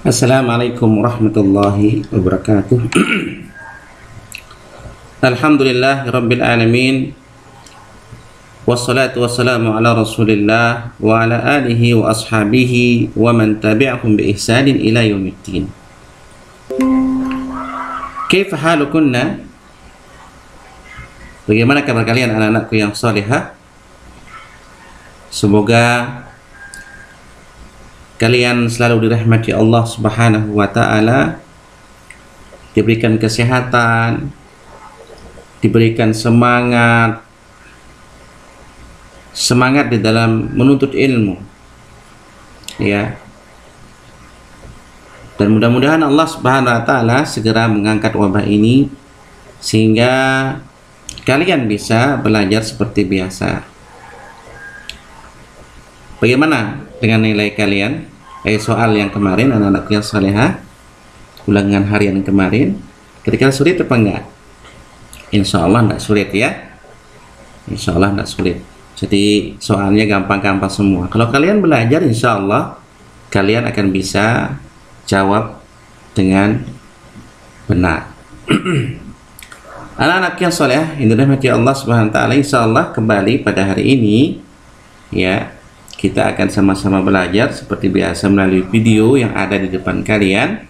Assalamualaikum warahmatullahi wabarakatuh. Alhamdulillah Rabbil Alamin. Wassalatu wassalamu ala Rasulillah wa ala alihi wa ashabihi wa man tabi'ahum bi ihsanin ila yaumiddin. Kaifa halukunna? Bagaimana kabar kalian anak-anakku yang salihah? Semoga kalian selalu dirahmati Allah Subhanahu wa ta'ala, diberikan kesehatan, diberikan semangat di dalam menuntut ilmu, ya. Dan mudah-mudahan Allah Subhanahu wa ta'ala segera mengangkat wabah ini sehingga kalian bisa belajar seperti biasa. Bagaimana dengan nilai kalian? Soal yang kemarin, anak-anak yang salehah, ulangan harian kemarin, ketika sulit apa enggak? Insya Allah enggak sulit ya. Insya Allah enggak sulit. Jadi soalnya gampang-gampang semua. Kalau kalian belajar, insya Allah kalian akan bisa jawab dengan benar. Anak-anak yang salehah, yang dirahmati Allah Subhanahu wa ta'ala, insya Allah kembali pada hari ini, ya. Kita akan sama-sama belajar seperti biasa melalui video yang ada di depan kalian.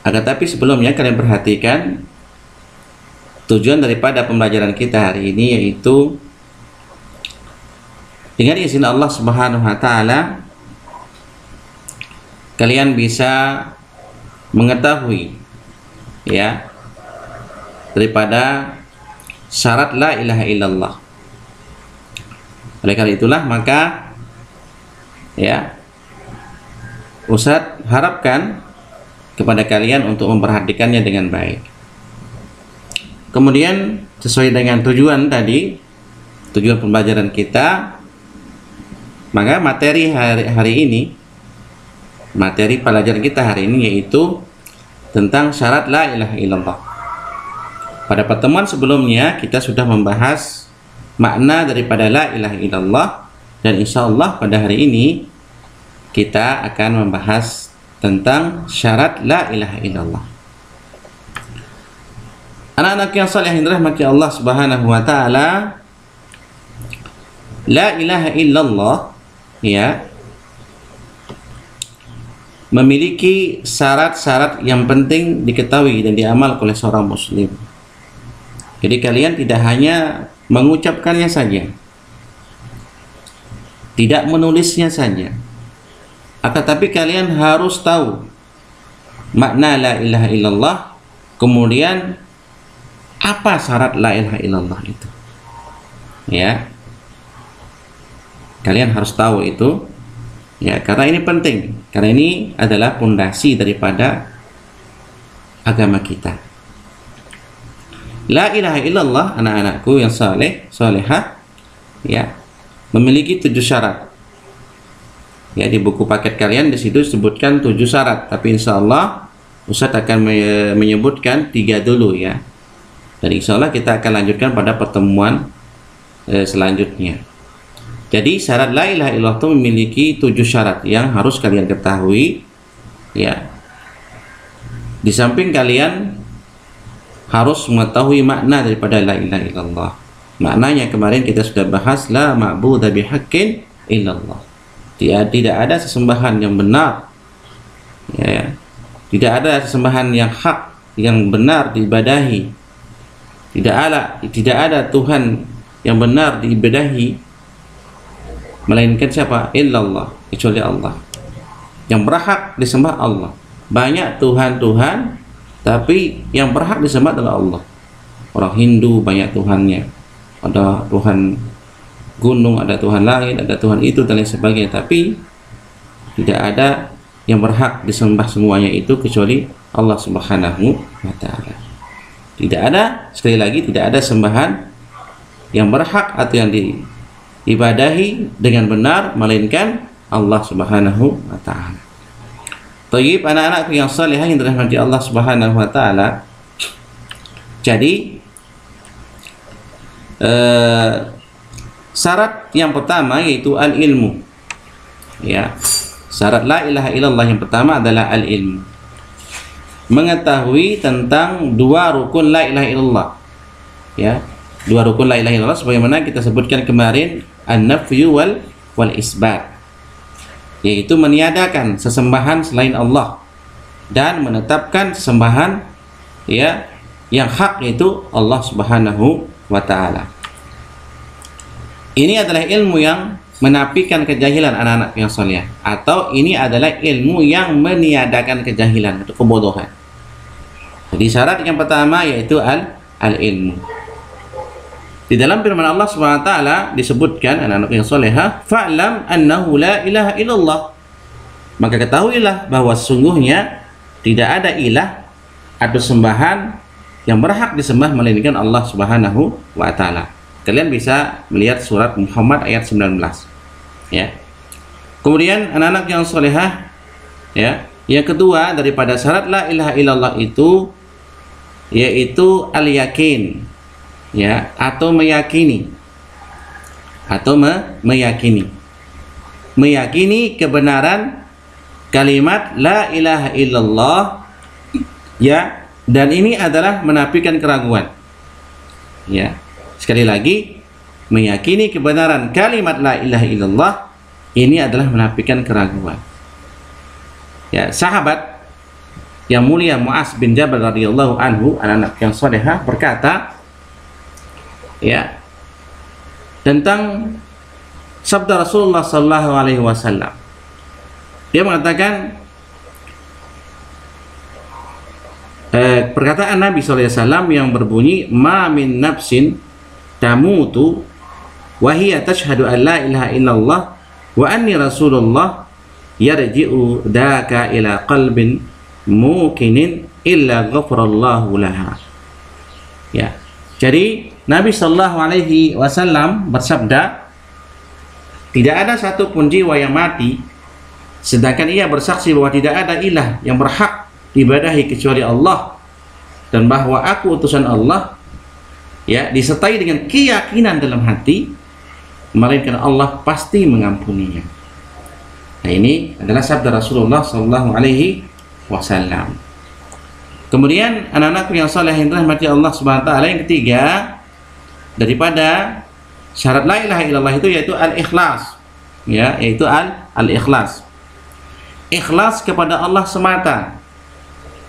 Akan tapi sebelumnya kalian perhatikan tujuan daripada pembelajaran kita hari ini, yaitu dengan izin Allah Subhanahu wa ta'ala kalian bisa mengetahui, ya, daripada syarat la ilaha illallah. Oleh karena itulah maka, ya, Ustadz harapkan kepada kalian untuk memperhatikannya dengan baik. Kemudian sesuai dengan tujuan tadi, tujuan pembelajaran kita, maka materi hari ini, materi pelajaran kita hari ini yaitu tentang syarat la ilaha illallah. Pada pertemuan sebelumnya kita sudah membahas makna daripada la ilaha illallah, dan insya Allah pada hari ini kita akan membahas tentang syarat la ilaha illallah. Anak-anak yang saleh yang dirahmati Allah Subhanahu wa ta'ala, la ilaha illallah, ya, memiliki syarat-syarat yang penting diketahui dan diamal oleh seorang muslim. Jadi kalian tidak hanya mengucapkannya saja, tidak menulisnya saja, akan tapi kalian harus tahu makna la ilaha illallah, kemudian apa syarat la ilaha illallah itu, ya. Kalian harus tahu itu, ya, karena ini penting, karena ini adalah pondasi daripada agama kita. La ilaha illallah, anak-anakku yang saleh, salehah, ya, memiliki 7 syarat. Ya, di buku paket kalian di situ disebutkan 7 syarat, tapi insya Allah Ustadz akan menyebutkan 3 dulu, ya. Dan insya Allah kita akan lanjutkan pada pertemuan selanjutnya. Jadi syarat la ilaha illallah itu memiliki 7 syarat yang harus kalian ketahui, ya. Di samping kalian harus mengetahui makna daripada la ilaha illallah. Maknanya kemarin kita sudah bahas, la ma'budu bihaqqin illallah. Tidak ada sesembahan yang benar, ya. Tidak ada sesembahan yang hak, yang benar diibadahi. Tidak ada Tuhan yang benar diibadahi melainkan siapa? Illallah, kecuali Allah. Yang berhak disembah Allah. Banyak Tuhan-Tuhan, tapi yang berhak disembah adalah Allah. Orang Hindu banyak Tuhannya, ada Tuhan gunung, ada Tuhan langit, ada Tuhan itu dan lain sebagainya, tapi tidak ada yang berhak disembah semuanya itu kecuali Allah Subhanahu wa ta'ala. Tidak ada, sekali lagi, tidak ada sembahan yang berhak atau yang diibadahi dengan benar melainkan Allah Subhanahu wa ta'ala. Tayyib, anak-anak yang salihah yang dirahmati Allah Subhanahu wa ta'ala. Jadi syarat yang pertama yaitu al-ilmu, ya. Syarat la ilaha illallah yang pertama adalah al-ilmu. Mengetahui tentang dua rukun la ilaha illallah. Ya, dua rukun la ilaha illallah sebagaimana kita sebutkan kemarin, an-nafyu wal isbat. Yaitu meniadakan sesembahan selain Allah dan menetapkan sesembahan ya yang hak, yaitu Allah Subhanahu wa taala. Ini adalah ilmu yang menafikan kejahilan anak-anak yang saleh, atau ini adalah ilmu yang meniadakan kejahilan atau kebodohan. Jadi syarat yang pertama yaitu al-ilmu. Di dalam firman Allah Subhanahu wa taala disebutkan anak-anak yang salehah, fa'lam annahu la ilaha illallah. Maka ketahuilah bahwa sesungguhnya tidak ada ilah atau sembahan yang berhak disembah melainkan Allah Subhanahu wa taala. Kalian bisa melihat surat Muhammad ayat 19. Ya. Kemudian anak-anak yang salehah, ya, yang kedua daripada syarat la ilaha illallah itu yaitu al-yakin, ya, atau meyakini, meyakini kebenaran kalimat la ilaha illallah, ya, dan ini adalah menafikan keraguan. Ya. Sekali lagi, meyakini kebenaran kalimat la ilaha illallah ini adalah menafikan keraguan. Ya, sahabat yang mulia Mu'adz bin Jabal radhiyallahu anhu, anak-anak yang salehah, berkata ya tentang sabda Rasulullah sallallahu alaihi wasallam. Dia mengatakan perkataan Nabi sallallahu alaihi wasallam yang berbunyi, ma min nafsin tamutu wa hiya tashhadu an la ilaha illallah wa anni rasulullah yarji'u daka ila qalbin mukinin illa ghafarallahu laha. Ya. Jadi Nabi sallallahu alaihi wasallam bersabda, tidak ada satupun jiwa yang mati sedangkan ia bersaksi bahwa tidak ada ilah yang berhak diibadahi kecuali Allah dan bahwa aku utusan Allah, ya, disertai dengan keyakinan dalam hati, melainkan Allah pasti mengampuninya. Nah, ini adalah sabda Rasulullah sallallahu alaihi wasallam. Kemudian anak-anak yang saleh yang dirahmati Allah Subhanahu wa taala, yang ketiga daripada syarat la ilaha illallah itu yaitu al-ikhlas. Ya, yaitu al-ikhlas. Ikhlas kepada Allah semata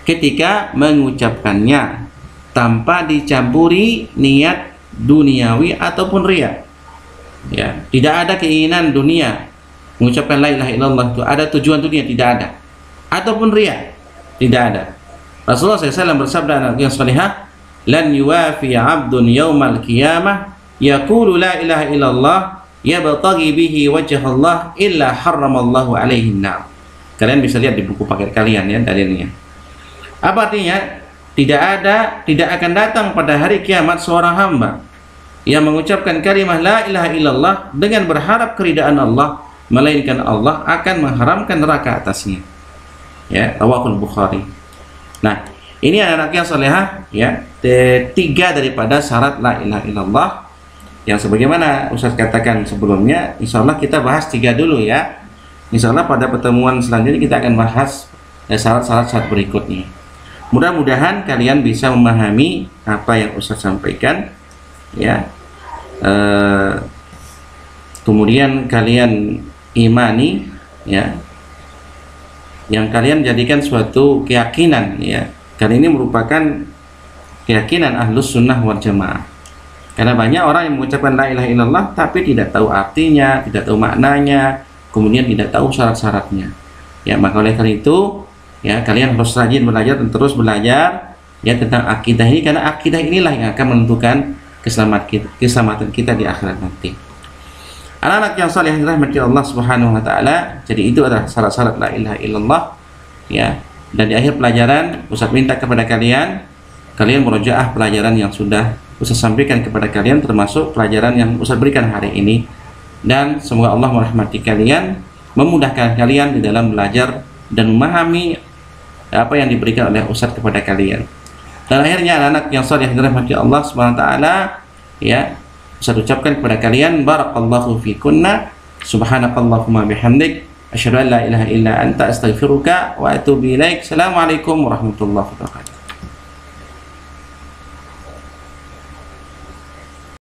ketika mengucapkannya, tanpa dicampuri niat duniawi ataupun riya. Ya, tidak ada keinginan dunia mengucapkan la ilaha illallah itu ada tujuan dunia, tidak ada, ataupun riya, tidak ada. Rasulullah SAW bersabda, anak yang salihah, lan yuwafi 'abdun yaumal qiyamah yaqulu la ilaha illallah yabtaghi bihi wajh Allah illa harramallahu alaihi an-nar. Kalian bisa lihat di buku paket kalian ya dalilnya. Apa artinya? Tidak akan datang pada hari kiamat seorang hamba yang mengucapkan kalimat la ilaha illallah dengan berharap keridaan Allah, melainkan Allah akan mengharamkan neraka atasnya. Ya, rawahul Bukhari. Nah, ini anak-anak yang salehah, ya, tiga daripada syarat la ilaha illallah yang sebagaimana Ustaz katakan sebelumnya. Insyaallah kita bahas tiga dulu ya. Insyaallah pada pertemuan selanjutnya kita akan bahas syarat-syarat berikutnya. Mudah-mudahan kalian bisa memahami apa yang Ustaz sampaikan, ya. Kemudian kalian imani, ya, yang kalian jadikan suatu keyakinan, ya. Karena ini merupakan keyakinan Ahlus Sunnah wal Jamaah. Karena banyak orang yang mengucapkan la ilaha illallah tapi tidak tahu artinya, tidak tahu maknanya, kemudian tidak tahu syarat-syaratnya. Ya, maka oleh karena itu, ya, kalian harus rajin belajar dan terus belajar ya tentang akidah ini, karena akidah inilah yang akan menentukan keselamatan kita di akhirat nanti. Anak-anak yang saleh yang dirahmati Allah Subhanahu wa taala, jadi itu adalah syarat-syarat la ilaha illallah, ya. Dan di akhir pelajaran Ustaz minta kepada kalian murojaah pelajaran yang sudah Ustaz sampaikan kepada kalian, termasuk pelajaran yang Ustaz berikan hari ini, dan semoga Allah merahmati kalian, memudahkan kalian di dalam belajar dan memahami apa yang diberikan oleh Ustaz kepada kalian. Dan akhirnya anak-anak yang saleh yang dirahmati Allah Subhanahu wa taala, ya, Ustaz ucapkan kepada kalian barakallahu fikunna, subhanakallahumma bihamdik, Asyhadu an la ilaha illa anta astaghfiruka wa atubu ilaik. Assalamualaikum warahmatullahi wabarakatuh.